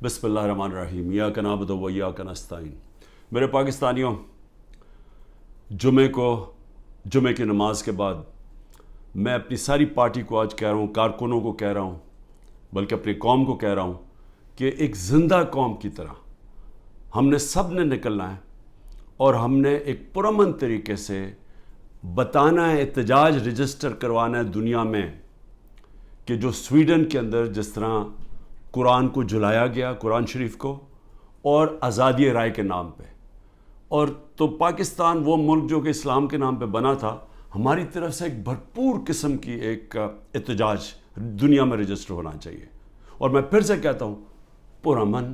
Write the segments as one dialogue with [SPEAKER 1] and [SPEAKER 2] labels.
[SPEAKER 1] بسم اللہ الرحمن الرحیم ایاک نعبد و ایاک نستعین۔ میرے پاکستانیوں، جمعے کی نماز کے بعد میں اپنی ساری پارٹی کو آج کہہ رہا ہوں، کارکنوں کو کہہ رہا ہوں، بلکہ اپنی قوم کو کہہ رہا ہوں کہ ایک زندہ قوم کی طرح ہم نے سب نے نکلنا ہے اور ہم نے ایک پرامن طریقے سے بتانا ہے، احتجاج رجسٹر کروانا ہے دنیا میں کہ جو سویڈن کے اندر جس طرح قرآن کو جلایا گیا، قرآن شریف کو، اور آزادی رائے کے نام پہ، اور تو پاکستان وہ ملک جو کہ اسلام کے نام پہ بنا تھا، ہماری طرف سے ایک بھرپور قسم کی ایک احتجاج دنیا میں رجسٹر ہونا چاہیے۔ اور میں پھر سے کہتا ہوں، پرامن،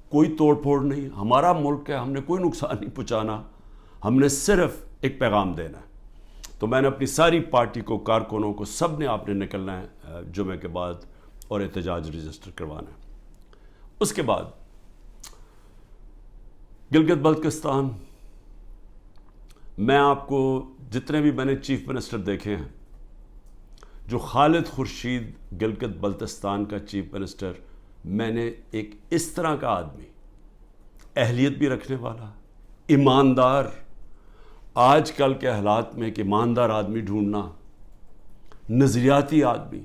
[SPEAKER 1] کوئی توڑ پھوڑ نہیں، ہمارا ملک ہے، ہم نے کوئی نقصان نہیں پہنچانا، ہم نے صرف ایک پیغام دینا ہے۔ تو میں نے اپنی ساری پارٹی کو، کارکنوں کو، سب نے آپ نے نکلنا ہے جمعے کے بعد اور احتجاج رجسٹر کروانا ہے۔ اس کے بعد گلگت بلتستان، میں آپ کو جتنے بھی میں نے چیف منسٹر دیکھے ہیں، جو خالد خورشید گلگت بلتستان کا چیف منسٹر، میں نے ایک اس طرح کا آدمی، اہلیت بھی رکھنے والا، ایماندار، آج کل کے حالات میں کہ ایماندار آدمی ڈھونڈنا، نظریاتی آدمی،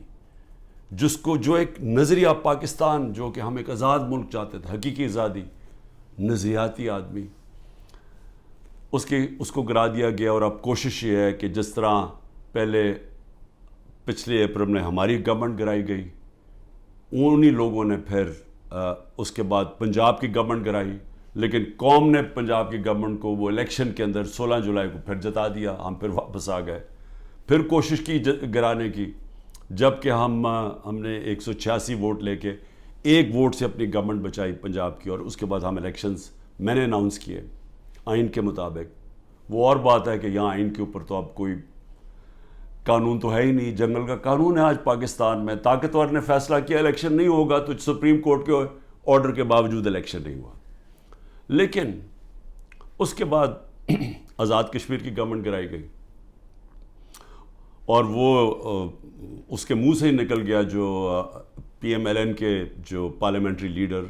[SPEAKER 1] جس کو جو ایک نظریہ پاکستان، جو کہ ہم ایک آزاد ملک چاہتے تھے، حقیقی آزادی، نظریاتی آدمی، اس کو گرا دیا گیا۔ اور اب کوشش یہ ہے کہ جس طرح پہلے پچھلے اپریل میں ہماری گورنمنٹ گرائی گئی، انہی لوگوں نے پھر اس کے بعد پنجاب کی گورنمنٹ گرائی، لیکن قوم نے پنجاب کی گورنمنٹ کو وہ الیکشن کے اندر 16 جولائی کو پھر جتا دیا، ہم پھر واپس آ گئے، پھر کوشش کی گرانے کی، جب کہ ہم نے 186 ووٹ لے کے ایک ووٹ سے اپنی گورنمنٹ بچائی پنجاب کی، اور اس کے بعد ہم الیکشنز میں نے اناؤنس کیے آئین کے مطابق۔ وہ اور بات ہے کہ یہاں آئین کے اوپر تو اب کوئی قانون تو ہے ہی نہیں، جنگل کا قانون ہے آج پاکستان میں، طاقتور نے فیصلہ کیا الیکشن نہیں ہوگا تو سپریم کورٹ کے آرڈر کے باوجود الیکشن نہیں ہوا۔ لیکن اس کے بعد آزاد کشمیر کی گورنمنٹ گرائی گئی، اور وہ اس کے منہ سے ہی نکل گیا جو پی ایم ایل این کے جو پارلیمنٹری لیڈر،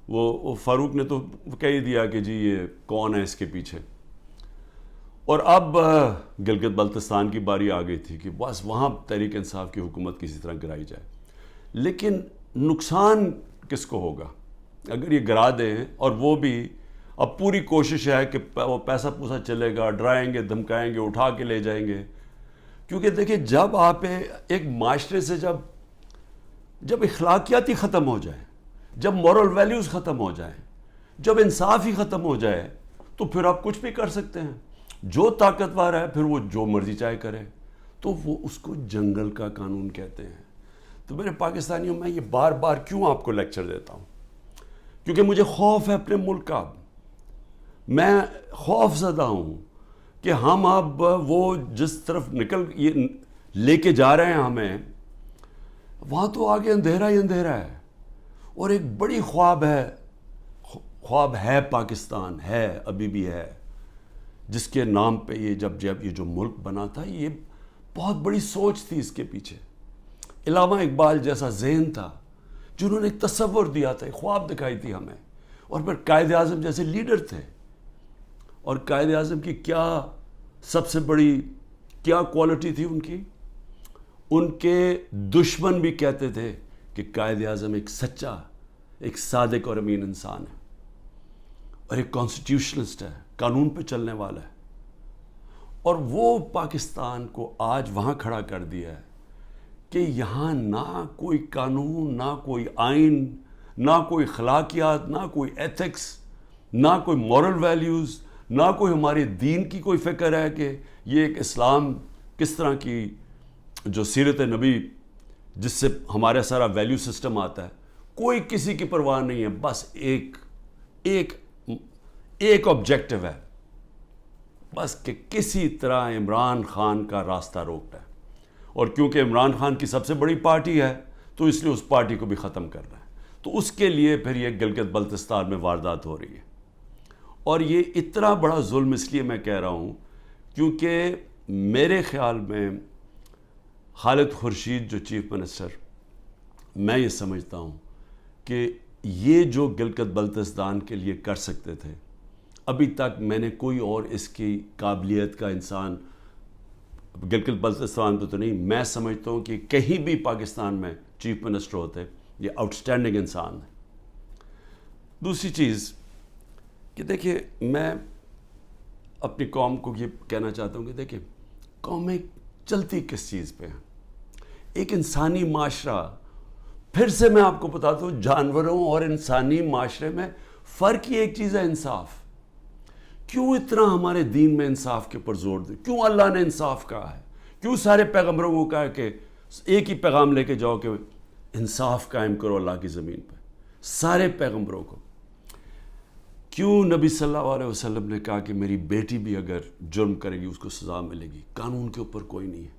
[SPEAKER 1] وہ فاروق نے تو کہہ ہی دیا کہ جی یہ کون ہے اس کے پیچھے۔ اور اب گلگت بلتستان کی باری آ گئی تھی کہ بس وہاں تحریک انصاف کی حکومت کسی طرح گرائی جائے، لیکن نقصان کس کو ہوگا اگر یہ گرا دیں؟ اور وہ بھی اب پوری کوشش ہے کہ وہ پیسہ پوسا چلے گا، ڈرائیں گے، دھمکائیں گے، اٹھا کے لے جائیں گے۔ کیونکہ دیکھیں، جب آپ ایک معاشرے سے جب اخلاقیات ہی ختم ہو جائیں، جب مورل ویلیوز ختم ہو جائیں، جب انصاف ہی ختم ہو جائے، تو پھر آپ کچھ بھی کر سکتے ہیں۔ جو طاقتور ہے پھر وہ جو مرضی چاہے کرے، تو وہ اس کو جنگل کا قانون کہتے ہیں۔ تو میرے پاکستانیوں، میں یہ بار بار کیوں آپ کو لیکچر دیتا ہوں؟ کیونکہ مجھے خوف ہے اپنے ملک کا، میں خوف زدہ ہوں کہ ہم اب وہ جس طرف لے کے جا رہے ہیں ہمیں، وہاں تو آگے اندھیرا ہی اندھیرا ہے، اور ایک بڑی خواب ہے پاکستان، ہے ابھی بھی ہے، جس کے نام پہ جب یہ جو ملک بنا تھا، یہ بہت بڑی سوچ تھی اس کے پیچھے۔ علامہ اقبال جیسا ذہن تھا، جنہوں نے ایک تصور دیا تھا، ایک خواب دکھائی تھی ہمیں، اور پھر قائد اعظم جیسے لیڈر تھے، اور قائد اعظم کی کیا سب سے بڑی کیا کوالٹی تھی ان کے دشمن بھی کہتے تھے کہ قائد اعظم ایک سچا، ایک صادق اور امین انسان ہے، اور ایک کانسٹیٹیوشنسٹ ہے، قانون پہ چلنے والا ہے۔ اور وہ پاکستان کو آج وہاں کھڑا کر دیا ہے کہ یہاں نہ کوئی قانون، نہ کوئی آئین، نہ کوئی اخلاقیات، نہ کوئی ایتھکس، نہ کوئی مورل ویلیوز، نہ کوئی ہمارے دین کی کوئی فکر ہے کہ یہ ایک اسلام کس طرح کی جو سیرت نبی جس سے ہمارا سارا ویلیو سسٹم آتا ہے، کوئی کسی کی پرواہ نہیں ہے۔ بس ایک آبجیکٹو ہے، بس کہ کسی طرح عمران خان کا راستہ روکنا ہے، اور کیونکہ عمران خان کی سب سے بڑی پارٹی ہے تو اس لیے اس پارٹی کو بھی ختم کرنا ہے۔ تو اس کے لیے پھر یہ گلگت بلتستان میں واردات ہو رہی ہے، اور یہ اتنا بڑا ظلم اس لیے میں کہہ رہا ہوں کیونکہ میرے خیال میں خالد خورشید جو چیف منسٹر، میں یہ سمجھتا ہوں کہ یہ جو گلگت بلتستان کے لیے کر سکتے تھے، ابھی تک میں نے کوئی اور اس کی قابلیت کا انسان گلگت بلتستان پہ تو نہیں، میں سمجھتا ہوں کہ کہیں بھی پاکستان میں چیف منسٹر ہوتے، یہ آؤٹسٹینڈنگ انسان ہے۔ دوسری چیز کہ دیکھیں، میں اپنی قوم کو یہ کہنا چاہتا ہوں کہ دیکھیں، قومیں چلتی کس چیز پہ ہیں؟ ایک انسانی معاشرہ، پھر سے میں آپ کو بتاتا ہوں، جانوروں اور انسانی معاشرے میں فرق ہی ایک چیز ہے، انصاف۔ کیوں اتنا ہمارے دین میں انصاف کے اوپر زور دے؟ کیوں اللہ نے انصاف کہا ہے؟ کیوں سارے پیغمبروں کو کہا کہ ایک ہی پیغام لے کے جاؤ کہ انصاف قائم کرو اللہ کی زمین پہ؟ سارے پیغمبروں کو کیوں نبی صلی اللہ علیہ وسلم نے کہا کہ میری بیٹی بھی اگر جرم کرے گی اس کو سزا ملے گی؟ قانون کے اوپر کوئی نہیں ہے۔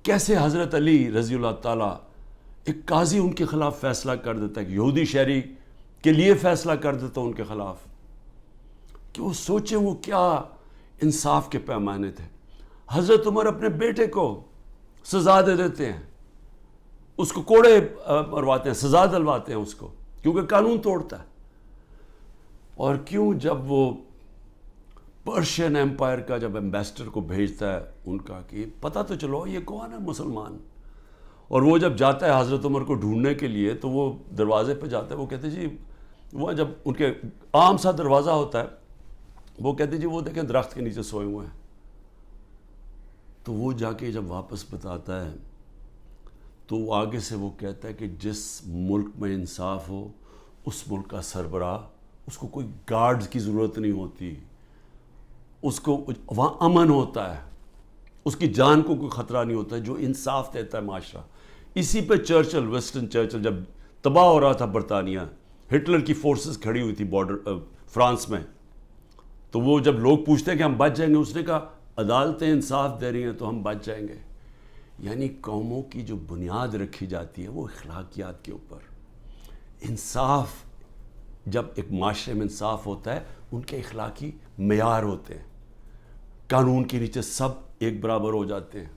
[SPEAKER 1] کیسے حضرت علی رضی اللہ تعالیٰ، ایک قاضی ان کے خلاف فیصلہ کر دیتا ہے کہ یہودی شہری کے لیے فیصلہ کر دیتا ان کے خلاف، کہ وہ سوچیں وہ کیا انصاف کے پیمانے تھے۔ حضرت عمر اپنے بیٹے کو سزا دے دیتے ہیں، اس کو کوڑے مرواتے ہیں، سزا دلواتے ہیں اس کو، کیونکہ قانون توڑتا ہے۔ اور کیوں جب وہ پرشین ایمپائر کا جب ایمبیسڈر کو بھیجتا ہے ان کا کہ پتہ تو چلو یہ کون ہے مسلمان، اور وہ جب جاتا ہے حضرت عمر کو ڈھونڈنے کے لیے تو وہ دروازے پہ جاتا ہے، وہ کہتے جی، وہ جب ان کے عام سا دروازہ ہوتا ہے، وہ کہتے جی وہ دیکھیں درخت کے نیچے سوئے ہوئے ہیں۔ تو وہ جا کے جب واپس بتاتا ہے تو وہ آگے سے وہ کہتا ہے کہ جس ملک میں انصاف ہو اس ملک کا سربراہ، اس کو کوئی گارڈز کی ضرورت نہیں ہوتی، اس کو وہاں امن ہوتا ہے، اس کی جان کو کوئی خطرہ نہیں ہوتا ہے، جو انصاف دیتا ہے معاشرہ۔ اسی پہ چرچل، ویسٹن چرچل جب تباہ ہو رہا تھا برطانیہ، ہٹلر کی فورسز کھڑی ہوئی تھی بارڈر فرانس میں، تو وہ جب لوگ پوچھتے ہیں کہ ہم بچ جائیں گے، اس نے کہا عدالتیں انصاف دے رہی ہیں تو ہم بچ جائیں گے۔ یعنی قوموں کی جو بنیاد رکھی جاتی ہے وہ اخلاقیات کے اوپر۔ انصاف، جب ایک معاشرے میں انصاف ہوتا ہے ان کے اخلاقی معیار ہوتے ہیں، قانون کے نیچے سب ایک برابر ہو جاتے ہیں،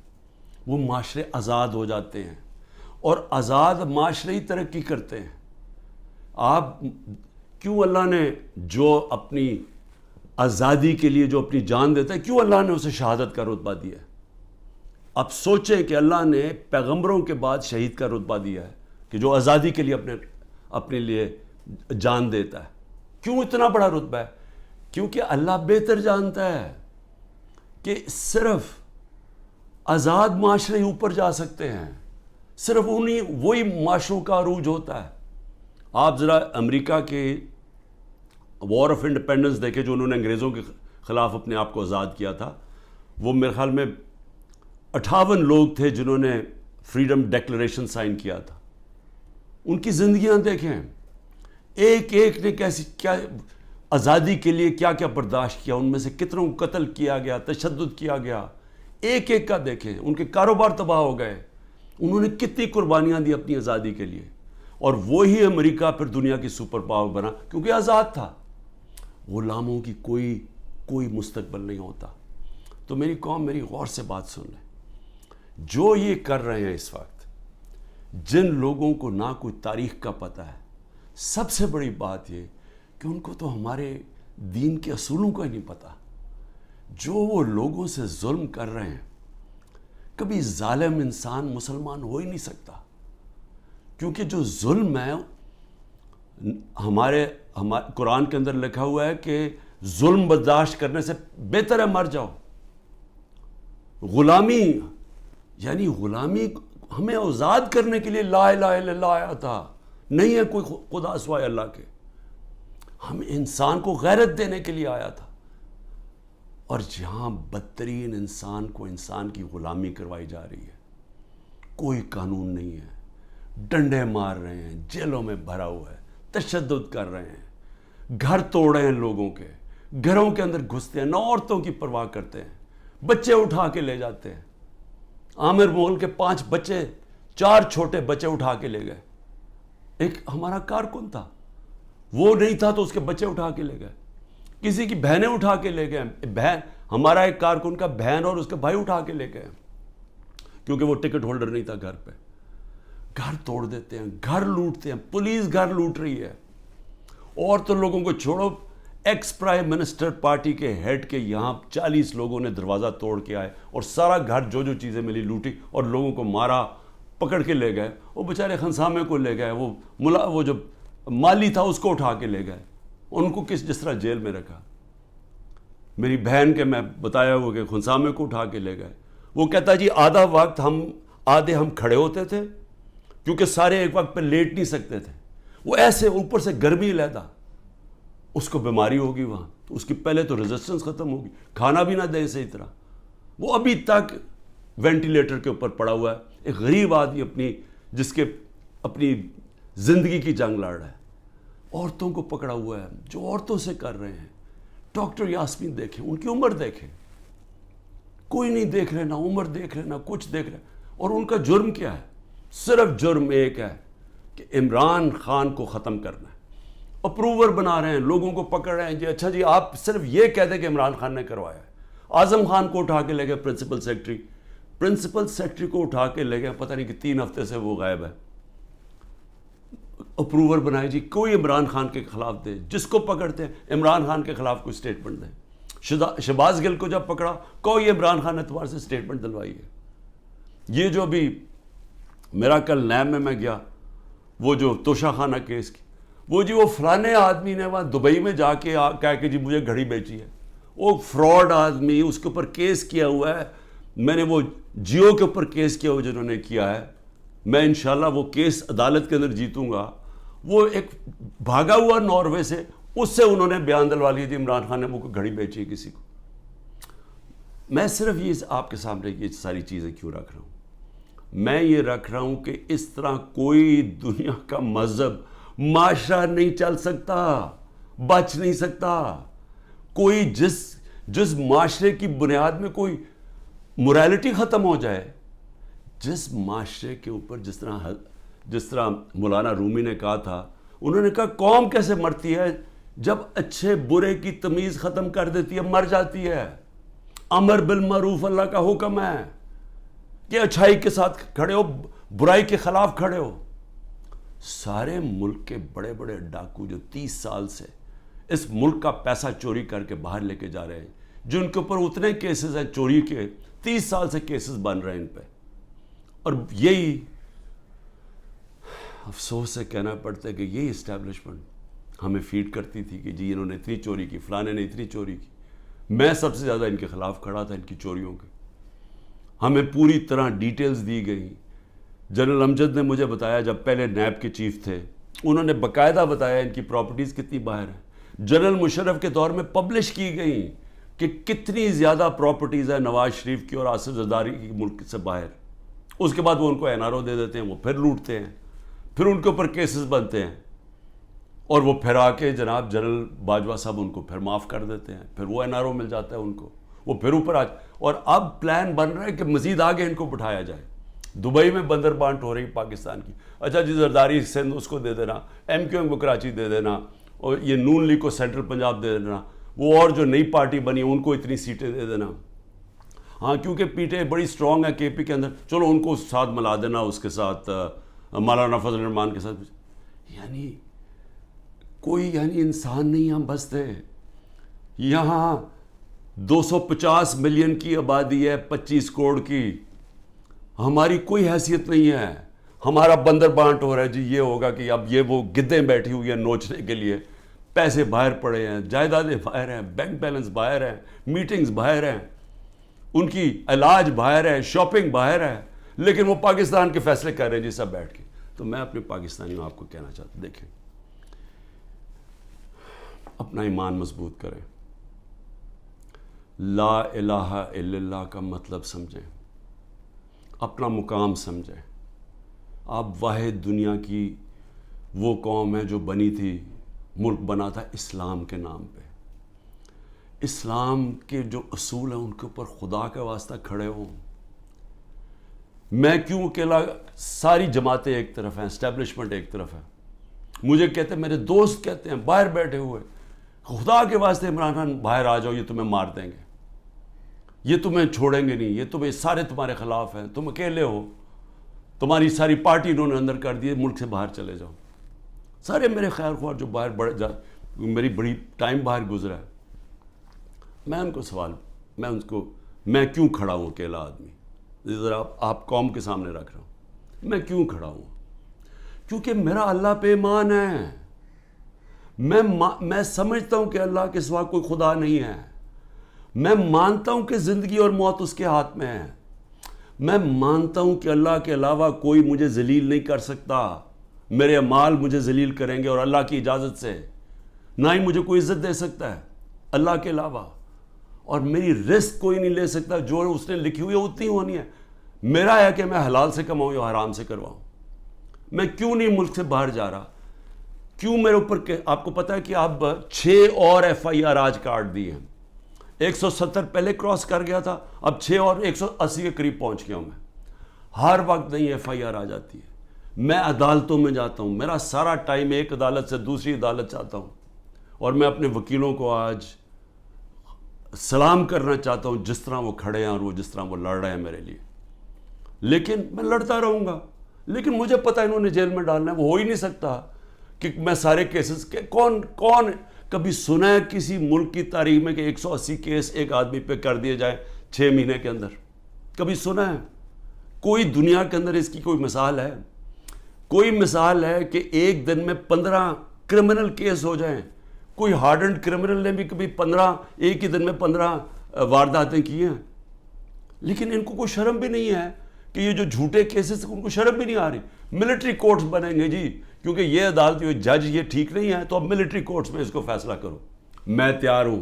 [SPEAKER 1] وہ معاشرے آزاد ہو جاتے ہیں، اور آزاد معاشرے ہی ترقی کرتے ہیں۔ آپ کیوں اللہ نے جو اپنی آزادی کے لیے جو اپنی جان دیتا ہے، کیوں اللہ نے اسے شہادت کا رتبہ دیا ہے؟ اب سوچیں کہ اللہ نے پیغمبروں کے بعد شہید کا رتبہ دیا ہے کہ جو آزادی کے لیے اپنے لیے جان دیتا ہے۔ کیوں اتنا بڑا رتبہ ہے؟ کیونکہ اللہ بہتر جانتا ہے کہ صرف آزاد معاشرے اوپر جا سکتے ہیں، صرف وہی معاشروں کا عروج ہوتا ہے۔ آپ ذرا امریکہ کے وار آف انڈیپینڈنس دیکھیں، جو انہوں نے انگریزوں کے خلاف اپنے آپ کو آزاد کیا تھا، وہ میرے خیال میں 58 لوگ تھے جنہوں نے فریڈم ڈیکلریشن سائن کیا تھا۔ ان کی زندگیاں دیکھیں، ایک ایک نے کیا آزادی کے لیے کیا کیا برداشت کیا، ان میں سے کتنوں کو قتل کیا گیا، تشدد کیا گیا، ایک ایک کا دیکھیں۔ ان کے کاروبار تباہ ہو گئے، انہوں نے کتنی قربانیاں دی اپنی آزادی کے لیے، اور وہی امریکہ پھر دنیا کی سپر پاور بنا کیونکہ آزاد تھا۔ غلاموں کی کوئی مستقبل نہیں ہوتا۔ تو میری قوم، میری غور سے بات سن لیں، جو یہ کر رہے ہیں اس وقت، جن لوگوں کو نہ کوئی تاریخ کا پتہ ہے، سب سے بڑی بات یہ کہ ان کو تو ہمارے دین کے اصولوں کا ہی نہیں پتہ۔ جو وہ لوگوں سے ظلم کر رہے ہیں، کبھی ظالم انسان مسلمان ہو ہی نہیں سکتا، کیونکہ جو ظلم ہے، ہمارے قرآن کے اندر لکھا ہوا ہے کہ ظلم برداشت کرنے سے بہتر ہے مر جاؤ۔ غلامی، یعنی غلامی ہمیں آزاد کرنے کے لیے لا الہ الا اللہ آیا تھا، نہیں ہے کوئی خدا سوائے اللہ کے، ہم انسان کو غیرت دینے کے لیے آیا تھا۔ اور جہاں بدترین انسان کو انسان کی غلامی کروائی جا رہی ہے، کوئی قانون نہیں ہے، ڈنڈے مار رہے ہیں، جیلوں میں بھرا ہوا ہے، تشدد کر رہے ہیں، گھر توڑ رہے ہیں لوگوں کے، گھروں کے اندر گھستے ہیں، نہ عورتوں کی پرواہ کرتے ہیں، بچے اٹھا کے لے جاتے ہیں۔ عامر مغل کے 5 بچے، 4 چھوٹے بچے اٹھا کے لے گئے۔ ایک ہمارا کارکن تھا، وہ نہیں تھا تو اس کے بچے اٹھا کے لے گئے، کسی کی بہنیں اٹھا کے لے گئے، ہمارا ایک کارکن کا بہن اور اس کے بھائی اٹھا کے لے گئے، کیونکہ وہ ٹکٹ ہولڈر نہیں تھا گھر پہ۔ گھر توڑ دیتے ہیں, گھر لوٹتے ہیں, پولیس گھر لوٹ رہی ہے. اور تو لوگوں کو چھوڑو, ایکس پرائم منسٹر پارٹی کے ہیڈ کے یہاں 40 لوگوں نے دروازہ توڑ کے آئے اور سارا گھر جو چیزیں ملی لوٹی اور لوگوں کو مارا, پکڑ کے لے گئے. وہ بیچارے خنسامے کو لے گئے, وہ جو مالی تھا اس کو اٹھا کے لے گئے, ان کو جس طرح جیل میں رکھا. میری بہن کے میں بتایا ہوا کہ خنسامے کو اٹھا کے لے گئے. وہ کہتا جی آدھا وقت آدھے ہم کھڑے ہوتے تھے کیونکہ سارے ایک وقت پہ لیٹ نہیں سکتے تھے. وہ ایسے اوپر سے گرمی لیتا, اس کو بیماری ہوگی وہاں, تو اس کی پہلے تو ریزسٹنس ختم ہوگی, کھانا بھی نہ دیں صحیح طرح. وہ ابھی تک وینٹیلیٹر کے اوپر پڑا ہوا ہے. ایک غریب آدمی جس کے اپنی زندگی کی جنگ لڑ رہا ہے. عورتوں کو پکڑا ہوا ہے جو عورتوں سے کر رہے ہیں. ڈاکٹر یاسمین دیکھیں, ان کی عمر دیکھیں, کوئی نہیں دیکھ رہے, نہ عمر دیکھ رہے, نہ کچھ دیکھ رہے. اور ان کا جرم کیا ہے؟ صرف جرم ایک ہے کہ عمران خان کو ختم کرنا ہے. اپروور بنا رہے ہیں, لوگوں کو پکڑ رہے ہیں. جی اچھا جی آپ صرف یہ کہہ دیں کہ عمران خان نے کروایا ہے. اعظم خان کو اٹھا کے لے گئے پرنسپل سیکرٹری کو اٹھا کے لے گئے, پتہ نہیں کہ 3 ہفتے سے وہ غائب ہے. اپروور بنائے جی, کوئی عمران خان کے خلاف دے, جس کو پکڑتے ہیں عمران خان کے خلاف کوئی سٹیٹمنٹ دیں. شہباز گل کو جب پکڑا کوئی عمران خان اعتبار سے سٹیٹمنٹ دلوائی ہے. یہ جو بھی میرا کل نیب میں گیا, وہ جو توشہ خانہ کیس کی, وہ فلانے آدمی نے وہاں دبئی میں جا کے کہا کہ جی مجھے گھڑی بیچی ہے. وہ فراڈ آدمی, اس کے اوپر کیس کیا ہوا ہے. میں نے وہ جیو کے اوپر کیس کیا ہوا جنہوں نے کیا ہے, میں انشاءاللہ وہ کیس عدالت کے اندر جیتوں گا. وہ ایک بھاگا ہوا ناروے سے, اس سے انہوں نے بیان دلوا لیا تھی عمران خان نے وہ گھڑی بیچی ہے کسی کو. میں صرف یہ آپ کے سامنے یہ ساری چیزیں کیوں رکھ رہا ہوں؟ میں یہ رکھ رہا ہوں کہ اس طرح کوئی دنیا کا مذہب معاشرہ نہیں چل سکتا, بچ نہیں سکتا. کوئی جس معاشرے کی بنیاد میں کوئی موریلٹی ختم ہو جائے, جس معاشرے کے اوپر جس طرح مولانا رومی نے کہا تھا, انہوں نے کہا قوم کیسے مرتی ہے جب اچھے برے کی تمیز ختم کر دیتی ہے, مر جاتی ہے. امر بالمعروف اللہ کا حکم ہے کہ اچھائی کے ساتھ کھڑے ہو, برائی کے خلاف کھڑے ہو. سارے ملک کے بڑے بڑے ڈاکو جو 30 سال سے اس ملک کا پیسہ چوری کر کے باہر لے کے جا رہے ہیں, جن کے اوپر اتنے کیسز ہیں چوری کے, 30 سال سے کیسز بن رہے ہیں ان پہ. اور یہی افسوس سے کہنا پڑتا ہے کہ یہی اسٹیبلشمنٹ ہمیں فیڈ کرتی تھی کہ جی انہوں نے اتنی چوری کی, فلانے نے اتنی چوری کی. میں سب سے زیادہ ان کے خلاف کھڑا تھا, ان کی چوریوں کے. ہمیں پوری طرح ڈیٹیلز دی گئی. جنرل امجد نے مجھے بتایا, جب پہلے نیب کے چیف تھے, انہوں نے باقاعدہ بتایا ان کی پراپرٹیز کتنی باہر ہیں. جنرل مشرف کے دور میں پبلش کی گئی کہ کتنی زیادہ پراپرٹیز ہیں نواز شریف کی اور آصف زرداری کی ملک سے باہر. اس کے بعد وہ ان کو NRO دے دیتے ہیں, وہ پھر لوٹتے ہیں, پھر ان کے اوپر کیسز بنتے ہیں, اور وہ پھر آ کے جناب جنرل باجوہ صاحب ان کو پھر معاف کر دیتے ہیں, پھر وہ NRO مل جاتا ہے ان کو, وہ پھر اوپر اور اب پلان بن رہا ہے کہ مزید آگے ان کو بٹھایا جائے. دبئی میں بندر بانٹ ہو رہی پاکستان کی. اچھا جی زرداری سندھ اس کو دے دینا, MQM کو کراچی دے دینا, اور یہ نون لیگ کو سینٹرل پنجاب دے دینا, وہ اور جو نئی پارٹی بنی ان کو اتنی سیٹیں دے دینا. ہاں کیونکہ پیٹیں بڑی سٹرونگ ہیں KP کے اندر, چلو ان کو ساتھ ملا دینا, اس کے ساتھ مولانا فضل الرحمان کے ساتھ. کوئی انسان نہیں ہم بستے. یہاں 250 ملین کی آبادی ہے, 25 کروڑ کی. ہماری کوئی حیثیت نہیں ہے. ہمارا بندر بانٹ ہو رہا ہے جی, یہ ہوگا کہ اب یہ وہ گدیں بیٹھی ہوئی ہیں نوچنے کے لیے, پیسے باہر پڑے ہیں, جائیدادیں باہر ہیں, بینک بیلنس باہر ہیں, میٹنگز باہر ہیں, ان کی علاج باہر ہے, شاپنگ باہر ہے, لیکن وہ پاکستان کے فیصلے کر رہے ہیں جی سب بیٹھ کے. تو میں اپنے پاکستانیوں آپ کو کہنا چاہتا ہوں, دیکھیں اپنا ایمان مضبوط کریں, لا الہ الا اللہ کا مطلب سمجھیں, اپنا مقام سمجھیں. آپ واحد دنیا کی وہ قوم ہے جو بنی تھی, ملک بنا تھا اسلام کے نام پہ. اسلام کے جو اصول ہیں ان کے اوپر خدا کا واسطہ کھڑے ہوں. میں کیوں اکیلا, ساری جماعتیں ایک طرف ہیں, اسٹیبلشمنٹ ایک طرف ہے. مجھے کہتے ہیں, میرے دوست کہتے ہیں باہر بیٹھے ہوئے, خدا کے واسطے عمران خان باہر آ جاؤ, یہ تمہیں مار دیں گے, یہ تمہیں چھوڑیں گے نہیں, یہ تمہیں سارے تمہارے خلاف ہیں, تم اکیلے ہو. تمہاری ساری پارٹی انہوں نے اندر کر دی، ملک سے باہر چلے جاؤ. سارے میرے خیر خواہ جو باہر میری بڑی ٹائم باہر گزرا ہے، میں ان کو سوال، میں کیوں کھڑا ہوں اکیلا آدمی؟ ذرا آپ قوم کے سامنے رکھ رہا ہوں، میں کیوں کھڑا ہوں؟ کیونکہ میرا اللہ پہ ایمان ہے. میں سمجھتا ہوں کہ اللہ کے سوا کوئی خدا نہیں ہے. میں مانتا ہوں کہ زندگی اور موت اس کے ہاتھ میں ہے. میں مانتا ہوں کہ اللہ کے علاوہ کوئی مجھے ذلیل نہیں کر سکتا. میرے اعمال مجھے ذلیل کریں گے اور اللہ کی اجازت سے. نہ ہی مجھے کوئی عزت دے سکتا ہے اللہ کے علاوہ. اور میری رزق کوئی نہیں لے سکتا، جو اس نے لکھی ہوئی ہے اتنی ہونی ہے. میرا ہے کہ میں حلال سے کماؤں یا حرام سے کرواؤں. میں کیوں نہیں ملک سے باہر جا رہا؟ کیوں میرے اوپر آپ کو پتہ ہے کہ اب 6 اور FIR آج کاٹ دی ہیں. 170 پہلے کراس کر گیا تھا، اب 6 اور 180 کے قریب پہنچ گیا ہوں میں. ہر وقت نہیں FIR آ جاتی ہے. میں عدالتوں میں جاتا ہوں، میرا سارا ٹائم ایک عدالت سے دوسری عدالت جاتا ہوں. اور میں اپنے وکیلوں کو آج سلام کرنا چاہتا ہوں جس طرح وہ کھڑے ہیں اور وہ جس طرح وہ لڑ رہے ہیں میرے لیے. لیکن میں لڑتا رہوں گا. لیکن مجھے پتہ انہوں نے جیل میں ڈالنا ہے، وہ ہو ہی نہیں سکتا کہ میں سارے کیسز کے کون کبھی سنا ہے کسی ملک کی تاریخ میں کہ 180 کیس ایک آدمی پہ کر دیے جائیں 6 مہینے کے اندر؟ کبھی سنا ہے؟ کوئی دنیا کے اندر اس کی کوئی مثال ہے؟ کوئی مثال ہے کہ ایک دن میں 15 کرمنل کیس ہو جائیں؟ کوئی ہارڈنڈ کرمنل نے بھی کبھی ایک ہی دن میں 15 وارداتیں کی ہیں؟ لیکن ان کو کوئی شرم بھی نہیں ہے کہ یہ جو جھوٹے کیسز، ان کو شرم بھی نہیں آ رہی. ملٹری کورٹس بنیں گے جی، کیونکہ یہ عدالت جج یہ ٹھیک نہیں ہے تو اب ملٹری کورٹس میں اس کو فیصلہ کرو. میں تیار ہوں،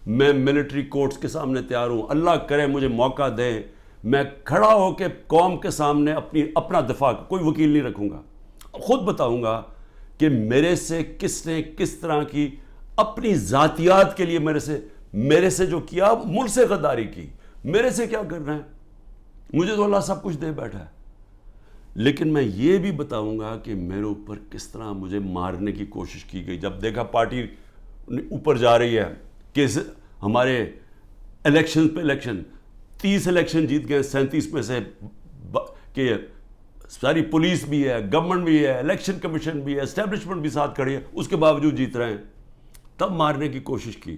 [SPEAKER 1] میں ملٹری کورٹس کے سامنے تیار ہوں. اللہ کرے مجھے موقع دے، میں کھڑا ہو کے قوم کے سامنے اپنا دفاع، کوئی وکیل نہیں رکھوں گا، خود بتاؤں گا کہ میرے سے کس نے کس طرح کی اپنی ذاتیات کے لیے میرے سے جو کیا، ملک سے غداری کی. میرے سے کیا کرنا ہے؟ مجھے تو اللہ سب کچھ دے بیٹھا ہے. لیکن میں یہ بھی بتاؤں گا کہ میرے اوپر کس طرح مجھے مارنے کی کوشش کی گئی. جب دیکھا پارٹی اوپر جا رہی ہے کہ ہمارے الیکشن پہ الیکشن، 30 الیکشن جیت گئے 37 میں سے، کہ ساری پولیس بھی ہے، گورنمنٹ بھی ہے، الیکشن کمیشن بھی ہے، اسٹیبلشمنٹ بھی ساتھ کھڑی ہے، اس کے باوجود جیت رہے ہیں. تب مارنے کی کوشش کی.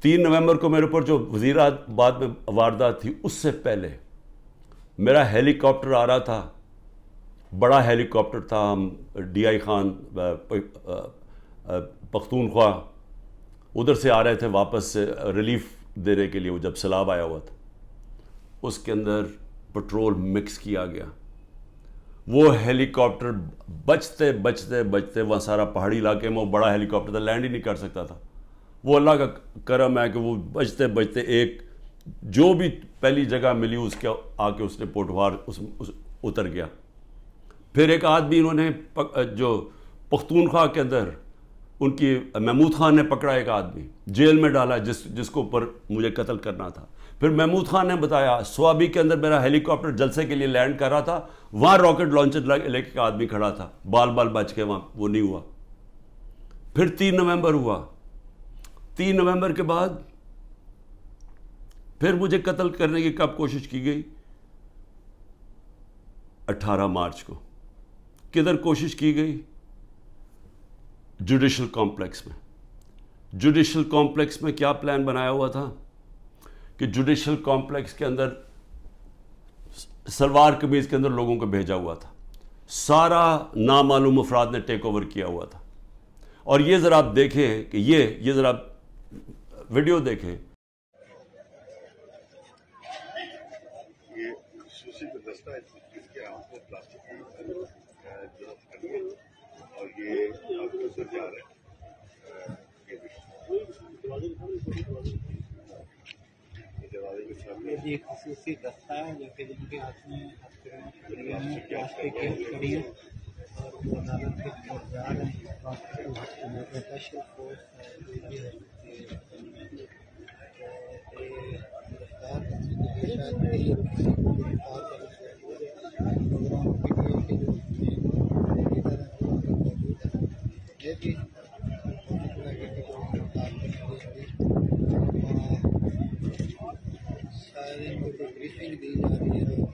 [SPEAKER 1] 3 نومبر کو میرے اوپر جو وزیرآباد میں واردات تھی، اس سے پہلے میرا ہیلی کاپٹر آ رہا تھا، بڑا ہیلی کاپٹر تھا. ہم DI خان پختونخوا ادھر سے آ رہے تھے واپس سے ریلیف دینے کے لیے. وہ جب سیلاب آیا ہوا تھا، اس کے اندر پٹرول مکس کیا گیا. وہ ہیلی کاپٹر بچتے بچتے بچتے، وہاں سارا پہاڑی علاقے میں وہ بڑا ہیلی کاپٹر تھا، لینڈ ہی نہیں کر سکتا تھا. وہ اللہ کا کرم ہے کہ وہ بچتے بچتے ایک جو بھی پہلی جگہ ملی اس کے آ کے اس نے پوٹوار اتر گیا. پھر ایک آدمی انہوں نے جو پختونخوا کے اندر ان کی محمود خان نے پکڑا، ایک آدمی جیل میں ڈالا جس کو اوپر مجھے قتل کرنا تھا. پھر محمود خان نے بتایا سوابی کے اندر میرا ہیلی کاپٹر جلسے کے لیے لینڈ کر رہا تھا، وہاں راکٹ لانچر لے کے آدمی کھڑا تھا، بال بچ کے وہاں وہ نہیں ہوا. پھر 3 نومبر ہوا. 3 نومبر کے بعد پھر مجھے قتل کرنے کی کب کوشش کی گئی؟ 18 مارچ کو. کدھر کوشش کی گئی؟ جوڈیشل کمپلیکس میں. جوڈیشل کمپلیکس میں کیا پلان بنایا ہوا تھا کہ جوڈیشل کمپلیکس کے اندر سلوار قمیض کے اندر لوگوں کو بھیجا ہوا تھا. سارا نامعلوم افراد نے ٹیک اوور کیا ہوا تھا. اور یہ ذرا آپ دیکھیں کہ یہ ذرا ویڈیو دیکھیں.
[SPEAKER 2] یہ خصوصی دستہ ہے جو کہ جن کے ہاتھ میں پلاسٹک کی کڑی اور وہ عدالت کے اندر جا رہے ہیں. اسپیشل فورس یہ ہے بریفنگ دی جا رہی ہے.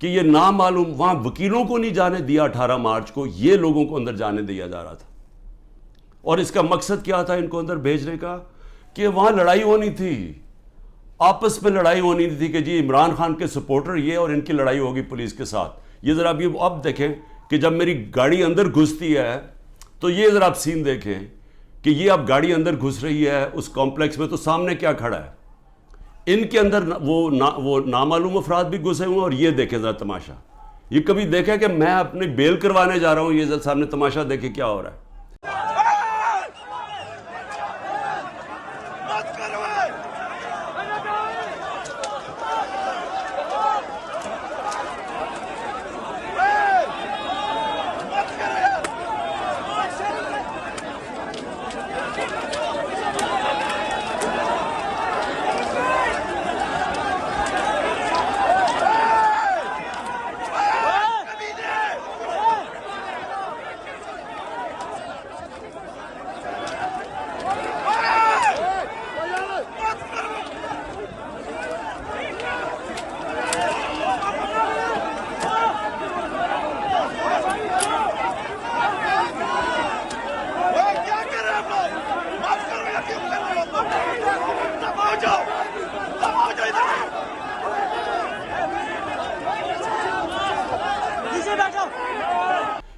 [SPEAKER 1] کہ یہ نامعلوم وہاں وکیلوں کو نہیں جانے دیا 18 مارچ کو، یہ لوگوں کو اندر جانے دیا جا رہا تھا. اور اس کا مقصد کیا تھا ان کو اندر بھیجنے کا؟ کہ وہاں لڑائی ہونی تھی، آپس میں لڑائی ہونی تھی کہ جی عمران خان کے سپورٹر یہ اور ان کی لڑائی ہوگی پولیس کے ساتھ. یہ ذرا اب دیکھیں کہ جب میری گاڑی اندر گھستی ہے تو یہ ذرا آپ سین دیکھیں کہ یہ اب گاڑی اندر گھس رہی ہے اس کمپلیکس میں، تو سامنے کیا کھڑا ہے؟ ان کے اندر وہ نامعلوم افراد بھی گھسے ہوئے ہیں. اور یہ دیکھیں ذرا تماشا، یہ کبھی دیکھا کہ میں اپنی بیل کروانے جا رہا ہوں، یہ ذرا سامنے تماشا دیکھیں کیا ہو رہا ہے.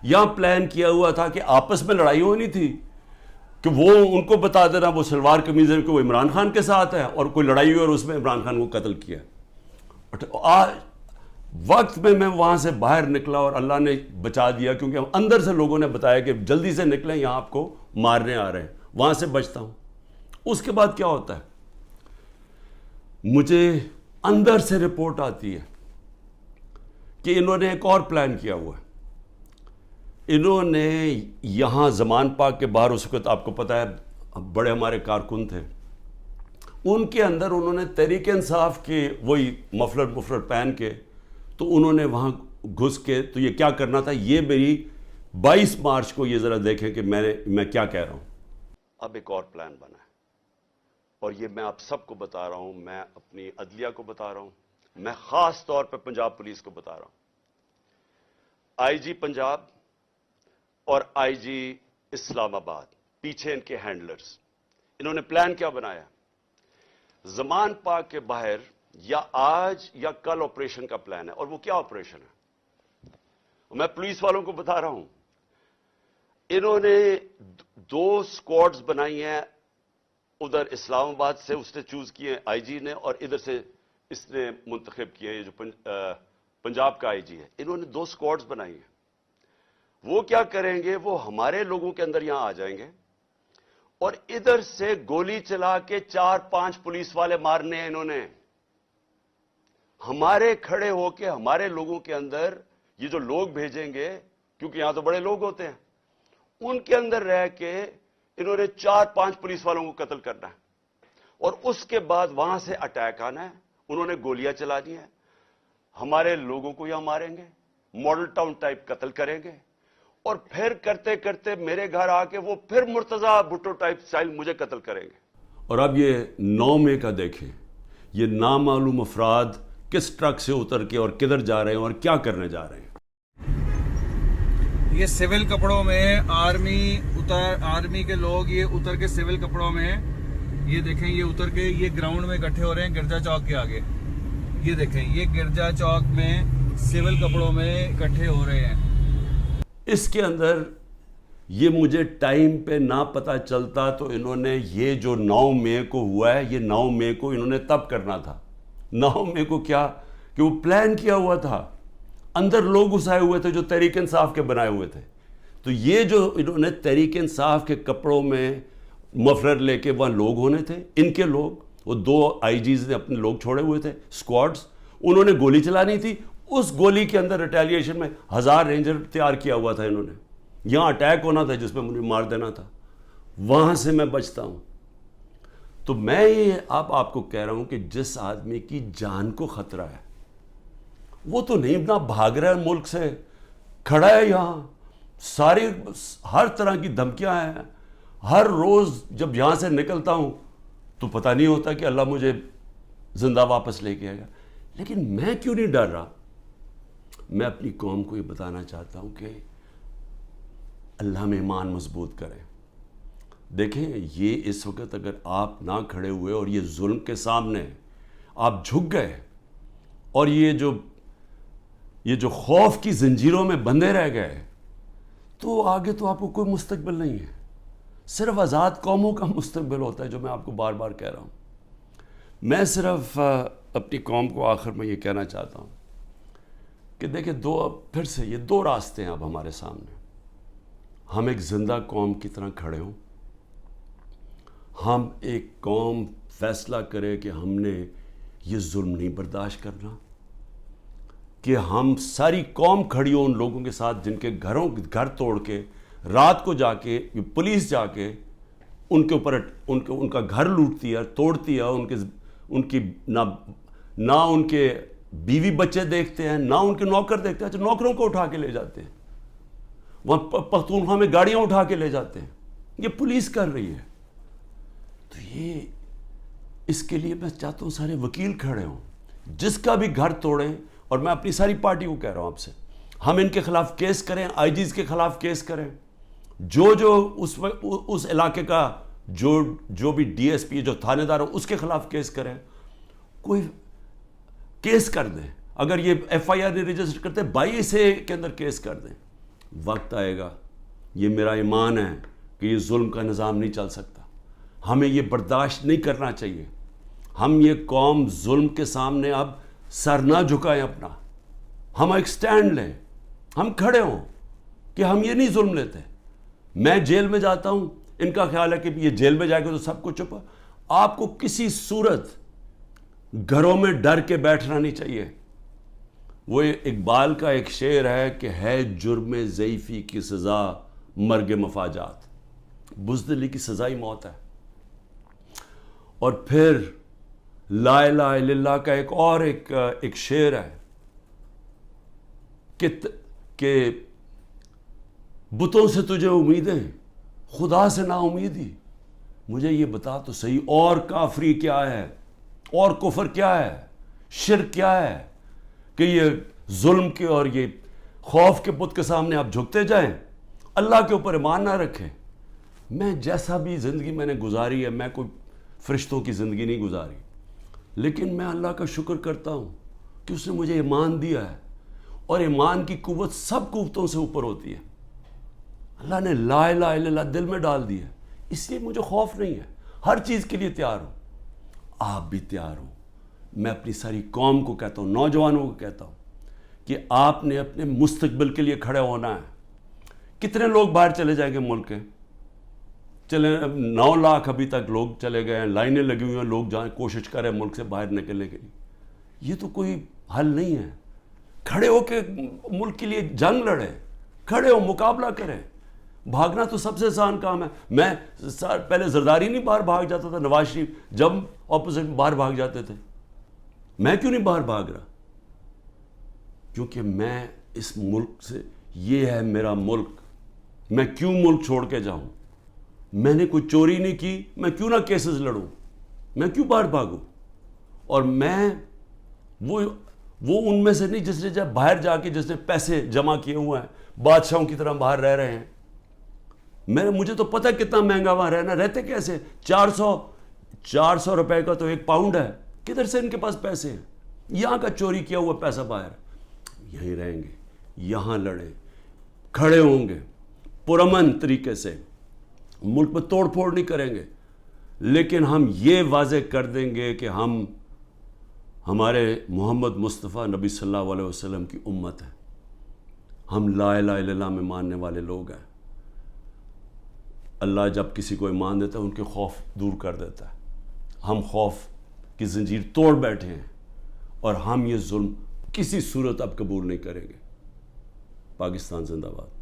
[SPEAKER 1] یہاں پلان کیا ہوا تھا کہ آپس میں لڑائی ہونی تھی کہ وہ ان کو بتا دینا وہ سلوار قمیض ہے کہ وہ عمران خان کے ساتھ ہے، اور کوئی لڑائی ہوئی اور اس میں عمران خان کو قتل کیا. آج وقت میں وہاں سے باہر نکلا اور اللہ نے بچا دیا، کیونکہ اندر سے لوگوں نے بتایا کہ جلدی سے نکلیں، یہاں آپ کو مارنے آ رہے ہیں. وہاں سے بچتا ہوں. اس کے بعد کیا ہوتا ہے؟ مجھے اندر سے رپورٹ آتی ہے کہ انہوں نے ایک اور پلان کیا ہوا ہے. انہوں نے یہاں زمان پاک کے باہر، اس وقت آپ کو پتہ ہے بڑے ہمارے کارکن تھے، ان کے اندر انہوں نے تحریک انصاف کے وہی مفلر پہن کے، تو انہوں نے وہاں گھس کے، تو یہ کیا کرنا تھا، یہ میری 22 مارچ کو یہ ذرا دیکھیں کہ میں کیا کہہ رہا ہوں. اب ایک اور پلان بنا ہے، اور یہ میں آپ سب کو بتا رہا ہوں، میں اپنی عدلیہ کو بتا رہا ہوں، میں خاص طور پہ پنجاب پولیس کو بتا رہا ہوں. آئی جی پنجاب اور آئی جی اسلام آباد، پیچھے ان کے ہینڈلرز، انہوں نے پلان کیا بنایا؟ زمان پاک کے باہر یا آج یا کل آپریشن کا پلان ہے. اور وہ کیا آپریشن ہے؟ میں پولیس والوں کو بتا رہا ہوں، انہوں نے 2 سکواڈز بنائی ہیں. ادھر اسلام آباد سے اس نے چوز کیے آئی جی نے، اور ادھر سے اس نے منتخب کیے یہ جو پنجاب کا آئی جی ہے. انہوں نے 2 سکواڈز بنائی ہیں. وہ کیا کریں گے؟ وہ ہمارے لوگوں کے اندر یہاں آ جائیں گے اور ادھر سے گولی چلا کے 4-5 پولیس والے مارنے ہیں. انہوں نے ہمارے کھڑے ہو کے ہمارے لوگوں کے اندر یہ جو لوگ بھیجیں گے، کیونکہ یہاں تو بڑے لوگ ہوتے ہیں، ان کے اندر رہ کے انہوں نے 4-5 پولیس والوں کو قتل کرنا ہے. اور اس کے بعد وہاں سے اٹیک آنا ہے. انہوں نے گولیاں چلا دی ہیں، ہمارے لوگوں کو یہاں ماریں گے، ماڈل ٹاؤن ٹائپ قتل کریں گے، اور پھر کرتے کرتے میرے گھر آ کے وہ پھر مرتضی بھٹو ٹائپ سٹائل مجھے قتل کریں گے. اور اب یہ 9 مئی کا دیکھیں، یہ نامعلوم افراد کس ٹرک سے اتر کے اور کدھر جا رہے ہیں اور کیا کرنے جا رہے ہیں.
[SPEAKER 3] یہ سول کپڑوں میں آرمی کے لوگ یہ اتر کے سول کپڑوں میں، یہ دیکھیں یہ اتر کے یہ گراؤنڈ میں اکٹھے ہو رہے ہیں گرجا چوک کے آگے. یہ دیکھیں یہ گرجا چوک میں سول کپڑوں میں اکٹھے ہو رہے ہیں.
[SPEAKER 1] اس کے اندر یہ مجھے ٹائم پہ نہ پتہ چلتا تو انہوں نے یہ جو 9 مئی کو ہوا ہے، یہ 9 مئی کو انہوں نے تب کرنا تھا. 9 مئی کو کیا کہ وہ پلان کیا ہوا تھا، اندر لوگ گھسائے ہوئے تھے جو تحریک انصاف کے بنائے ہوئے تھے. تو یہ جو انہوں نے تحریک انصاف کے کپڑوں میں مفلر لے کے وہاں لوگ ہونے تھے، ان کے لوگ، وہ 2 آئی جیز نے اپنے لوگ چھوڑے ہوئے تھے اسکواڈز، انہوں نے گولی چلانی تھی. اس گولی کے اندر ریٹیلیشن میں 1000 رینجر تیار کیا ہوا تھا انہوں نے. یہاں اٹیک ہونا تھا جس میں مجھے مار دینا تھا. وہاں سے میں بچتا ہوں. تو میں یہ آپ کو کہہ رہا ہوں کہ جس آدمی کی جان کو خطرہ ہے وہ تو نہیں نہ بھاگ رہا ہے ملک سے، کھڑا ہے یہاں. ساری ہر طرح کی دھمکیاں ہیں. ہر روز جب یہاں سے نکلتا ہوں تو پتہ نہیں ہوتا کہ اللہ مجھے زندہ واپس لے کے آئے گا. لیکن میں کیوں نہیں ڈر رہا؟ میں اپنی قوم کو یہ بتانا چاہتا ہوں کہ اللہ میں ایمان مضبوط کریں. دیکھیں یہ اس وقت اگر آپ نہ کھڑے ہوئے اور یہ ظلم کے سامنے آپ جھک گئے اور یہ جو خوف کی زنجیروں میں بندھے رہ گئے تو آگے تو آپ کو کوئی مستقبل نہیں ہے. صرف آزاد قوموں کا مستقبل ہوتا ہے، جو میں آپ کو بار بار کہہ رہا ہوں. میں صرف اپنی قوم کو آخر میں یہ کہنا چاہتا ہوں کہ دیکھیں پھر سے یہ دو راستے ہیں اب ہمارے سامنے. ہم ایک زندہ قوم کی طرح کھڑے ہوں، ہم ایک قوم فیصلہ کرے کہ ہم نے یہ ظلم نہیں برداشت کرنا، کہ ہم ساری قوم کھڑی ہو ان لوگوں کے ساتھ جن کے گھر توڑ کے رات کو جا کے پولیس جا کے ان کے اوپر ان کا گھر لوٹتی ہے، توڑتی ہے، ان کی نہ ان کے بیوی بچے دیکھتے ہیں، نہ ان کے نوکر دیکھتے ہیں. نوکروں کو اٹھا کے لے جاتے ہیں، وہاں پختونخوا میں گاڑیاں اٹھا کے لے جاتے ہیں. یہ پولیس کر رہی ہے. تو یہ اس کے لیے میں چاہتا ہوں سارے وکیل کھڑے ہوں، جس کا بھی گھر توڑیں. اور میں اپنی ساری پارٹی کو کہہ رہا ہوں آپ سے، ہم ان کے خلاف کیس کریں، آئی جیز کے خلاف کیس کریں، جو اس علاقے کا جو بھی ڈی ایس پی جو تھانے دار ہو اس کے خلاف کیس کریں. کوئی کیس کر دیں. اگر یہ ایف آئی آر نہیں رجسٹر کرتے 22A کے اندر کیس کر دیں. وقت آئے گا. یہ میرا ایمان ہے کہ یہ ظلم کا نظام نہیں چل سکتا. ہمیں یہ برداشت نہیں کرنا چاہیے. ہم یہ قوم ظلم کے سامنے اب سر نہ جھکائیں اپنا. ہم ایک سٹینڈ لیں، ہم کھڑے ہوں کہ ہم یہ نہیں ظلم لیتے. میں جیل میں جاتا ہوں، ان کا خیال ہے کہ یہ جیل میں جائے گا تو سب کچھ چھپا. آپ کو کسی صورت گھروں میں ڈر کے بیٹھنا نہیں چاہیے. وہ اقبال کا ایک شعر ہے کہ ہے جرم ضعیفی کی سزا مرگ مفاجات. بزدلی کی سزا ہی موت ہے. اور پھر لا الہ الا اللہ کا ایک شعر ہے کہ بتوں سے تجھے امیدیں، خدا سے نا امیدی. مجھے یہ بتا تو صحیح، اور کافری کیا ہے، اور کفر کیا ہے، شرک کیا ہے کہ یہ ظلم کے اور یہ خوف کے بت کے سامنے آپ جھکتے جائیں، اللہ کے اوپر ایمان نہ رکھیں. میں جیسا بھی زندگی میں نے گزاری ہے، میں کوئی فرشتوں کی زندگی نہیں گزاری، لیکن میں اللہ کا شکر کرتا ہوں کہ اس نے مجھے ایمان دیا ہے. اور ایمان کی قوت سب قوتوں سے اوپر ہوتی ہے. اللہ نے لا الہ الا اللہ دل میں ڈال دی ہے، اس لیے مجھے خوف نہیں ہے. ہر چیز کے لیے تیار ہوں. آپ بھی تیار ہوں. میں اپنی ساری قوم کو کہتا ہوں، نوجوانوں کو کہتا ہوں کہ آپ نے اپنے مستقبل کے لیے کھڑے ہونا ہے. کتنے لوگ باہر چلے جائیں گے ملک کے؟ چلے 9 لاکھ ابھی تک لوگ چلے گئے ہیں، لائنیں لگی ہوئی ہیں، لوگ جائیں کوشش کریں ملک سے باہر نکلنے کے لیے. یہ تو کوئی حل نہیں ہے. کھڑے ہو کے ملک کے لیے جنگ لڑیں، کھڑے ہو مقابلہ کریں. بھاگنا تو سب سے آسان کام ہے. میں پہلے زرداری نہیں باہر بھاگ جاتا تھا، نواز شریف جب اپوزٹ باہر بھاگ جاتے تھے. میں کیوں نہیں باہر بھاگ رہا؟ کیونکہ میں اس ملک سے، یہ ہے میرا ملک. میں کیوں ملک چھوڑ کے جاؤں؟ میں نے کوئی چوری نہیں کی، میں کیوں نہ کیسز لڑوں؟ میں کیوں باہر بھاگوں؟ اور میں وہ ان میں سے نہیں جس نے جب باہر جا کے جس نے پیسے جمع کیے ہوئے ہیں، بادشاہوں کی طرح باہر رہ رہے ہیں. مجھے تو پتہ کتنا مہنگا وہاں رہنا. رہتے کیسے؟ 400 روپے کا تو 1 پاؤنڈ ہے. کدھر سے ان کے پاس پیسے ہیں؟ یہاں کا چوری کیا ہوا پیسہ باہر. یہیں رہیں گے، یہاں لڑیں، کھڑے ہوں گے پرامن طریقے سے. ملک میں توڑ پھوڑ نہیں کریں گے، لیکن ہم یہ واضح کر دیں گے کہ ہم ہمارے محمد مصطفیٰ نبی صلی اللہ علیہ وسلم کی امت ہے. ہم لا الہ الا اللہ میں ماننے والے لوگ ہیں. اللہ جب کسی کو ایمان دیتا ہے ان کے خوف دور کر دیتا ہے. ہم خوف کی زنجیر توڑ بیٹھے ہیں اور ہم یہ ظلم کسی صورت اب قبول نہیں کریں گے. پاکستان زندہ باد.